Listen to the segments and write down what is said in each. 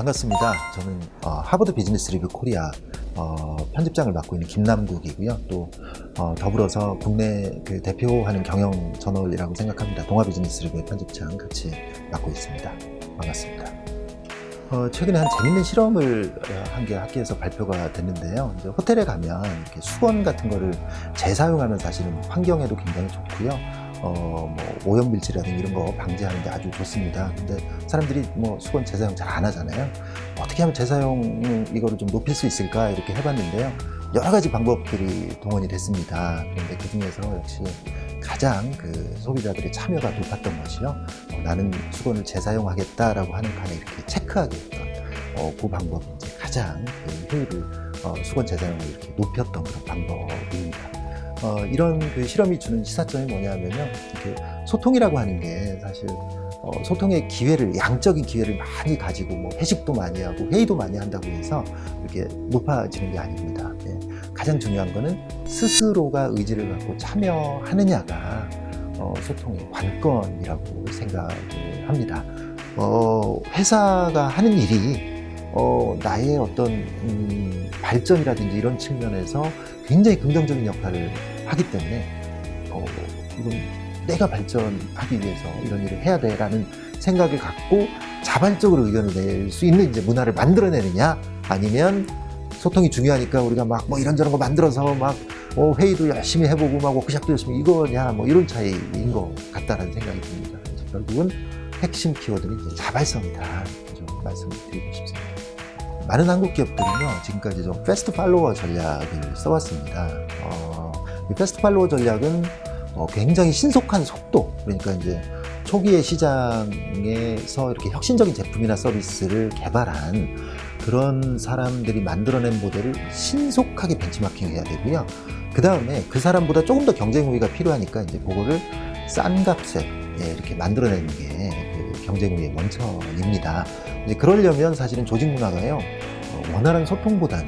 반갑습니다. 저는 하버드 비즈니스 리뷰 코리아 편집장을 맡고 있는 김남국이고요. 또 더불어서 국내 대표하는 경영 저널이라고 생각합니다. 동아 비즈니스 리뷰의 편집장 같이 맡고 있습니다. 반갑습니다. 최근에 한 재밌는 실험을 한 게 학계에서 발표가 됐는데요. 이제 호텔에 가면 이렇게 수건 같은 거를 재사용하면 사실은 환경에도 굉장히 좋고요. 뭐 오염물질이라든가 이런 거 방지하는 데 아주 좋습니다. 근데 사람들이 뭐 수건 재사용 잘 안 하잖아요. 어떻게 하면 재사용 이거를 좀 높일 수 있을까 이렇게 해봤는데요. 여러 가지 방법들이 동원이 됐습니다. 그런데 그 중에서 역시 가장 소비자들의 참여가 높았던 것이요. 나는 수건을 재사용하겠다라고 하는 칸에 이렇게 체크하게 했던 그 방법이 이제 가장 효율을 수건 재사용을 이렇게 높였던 그런 방법입니다. 이런 실험이 주는 시사점이 뭐냐면요. 소통이라고 하는 게 사실 소통의 기회를, 양적인 기회를 많이 가지고 뭐 회식도 많이 하고 회의도 많이 한다고 해서 이렇게 높아지는 게 아닙니다. 가장 중요한 거는 스스로가 의지를 갖고 참여하느냐가 소통의 관건이라고 생각을 합니다. 회사가 하는 일이 나의 어떤 발전이라든지 이런 측면에서 굉장히 긍정적인 역할을 하기 때문에 이건 내가 발전하기 위해서 이런 일을 해야 돼라는 생각을 갖고 자발적으로 의견을 낼 수 있는 이제 문화를 만들어내느냐, 아니면 소통이 중요하니까 우리가 막 뭐 이런저런 거 만들어서 막 회의도 열심히 해보고 막 워크숍도 열심히 이거냐, 뭐 이런 차이인 것 같다라는 생각이 듭니다. 결국은 핵심 키워드는 이제 자발성이다, 좀 말씀을 드리고 싶습니다. 많은 한국 기업들은요, 지금까지 좀 패스트 팔로워 전략을 써왔습니다. 이 패스트 팔로워 전략은 굉장히 신속한 속도, 그러니까 이제 초기에 시장에서 이렇게 혁신적인 제품이나 서비스를 개발한 그런 사람들이 만들어낸 모델을 신속하게 벤치마킹해야 되고요. 그 다음에 그 사람보다 조금 더 경쟁 우위가 필요하니까 이제 그거를 싼 값에 이렇게 만들어내는 게 경쟁 우위의 원천입니다. 이제 그러려면 사실은 조직 문화가요, 원활한 소통보다는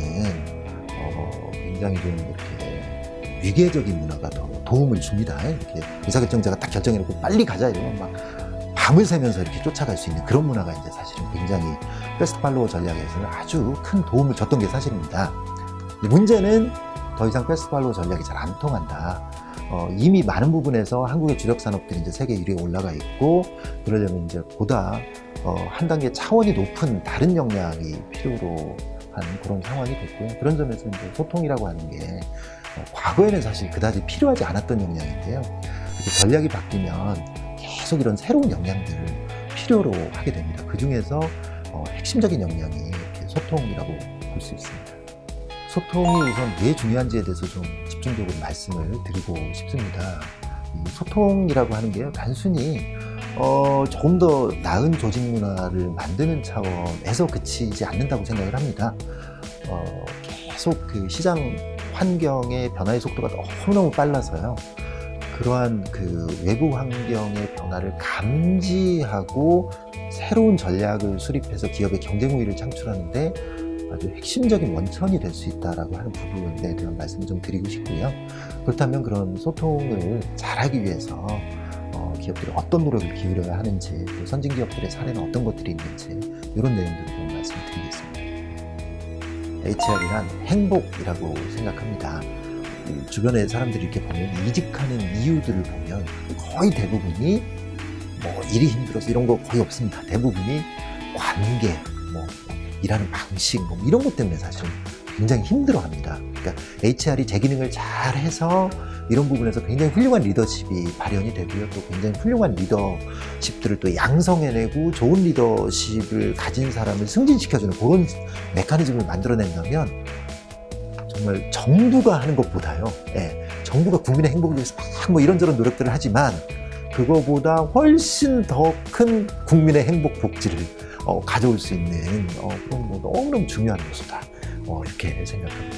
굉장히 좀 이렇게 위계적인 문화가 더 도움을 줍니다. 이렇게 의사결정자가 딱 결정해놓고 빨리 가자 이러면 막 밤을 새면서 이렇게 쫓아갈 수 있는 그런 문화가 이제 사실은 굉장히 패스트 팔로워 전략에서는 아주 큰 도움을 줬던 게 사실입니다. 문제는 더 이상 패스트 팔로워 전략이 잘 안 통한다. 이미 많은 부분에서 한국의 주력 산업들이 이제 세계 1위에 올라가 있고, 그러려면 이제 보다 한 단계 차원이 높은 다른 역량이 필요로 하는 그런 상황이 됐고요. 그런 점에서 이제 소통이라고 하는 게 과거에는 사실 그다지 필요하지 않았던 역량인데요. 이렇게 전략이 바뀌면 계속 이런 새로운 역량들을 필요로 하게 됩니다. 그 중에서 핵심적인 역량이 이렇게 소통이라고 볼 수 있습니다. 소통이 우선 왜 중요한지에 대해서 좀 집중적으로 말씀을 드리고 싶습니다. 이 소통이라고 하는 게요, 단순히 조금 더 나은 조직 문화를 만드는 차원에서 그치지 않는다고 생각을 합니다. 계속 시장 환경의 변화의 속도가 너무너무 빨라서요. 그러한 외부 환경의 변화를 감지하고 새로운 전략을 수립해서 기업의 경쟁 우위를 창출하는데 아주 핵심적인 원천이 될 수 있다라고 하는 부분에 대한 말씀을 좀 드리고 싶고요. 그렇다면 그런 소통을 잘하기 위해서 기업들이 어떤 노력을 기울여야 하는지, 또 선진 기업들의 사례는 어떤 것들이 있는지, 이런 내용들을 좀 말씀드리겠습니다. HR이란 행복이라고 생각합니다. 주변의 사람들이 이렇게 보면 이직하는 이유들을 보면 거의 대부분이 뭐 일이 힘들어서 이런 거 거의 없습니다. 대부분이 관계, 뭐 일하는 방식, 뭐 이런 것 때문에 사실은 굉장히 힘들어합니다. 그러니까 HR이 제 기능을 잘 해서 이런 부분에서 굉장히 훌륭한 리더십이 발현이 되고요. 또 굉장히 훌륭한 리더십들을 또 양성해내고 좋은 리더십을 가진 사람을 승진시켜주는 그런 메커니즘을 만들어낸다면 정말 정부가 하는 것보다요. 정부가 국민의 행복을 위해서 막 뭐 이런저런 노력들을 하지만 그거보다 훨씬 더 큰 국민의 행복 복지를 가져올 수 있는 그런 너무너무 중요한 요소다. 이렇게 생각합니다.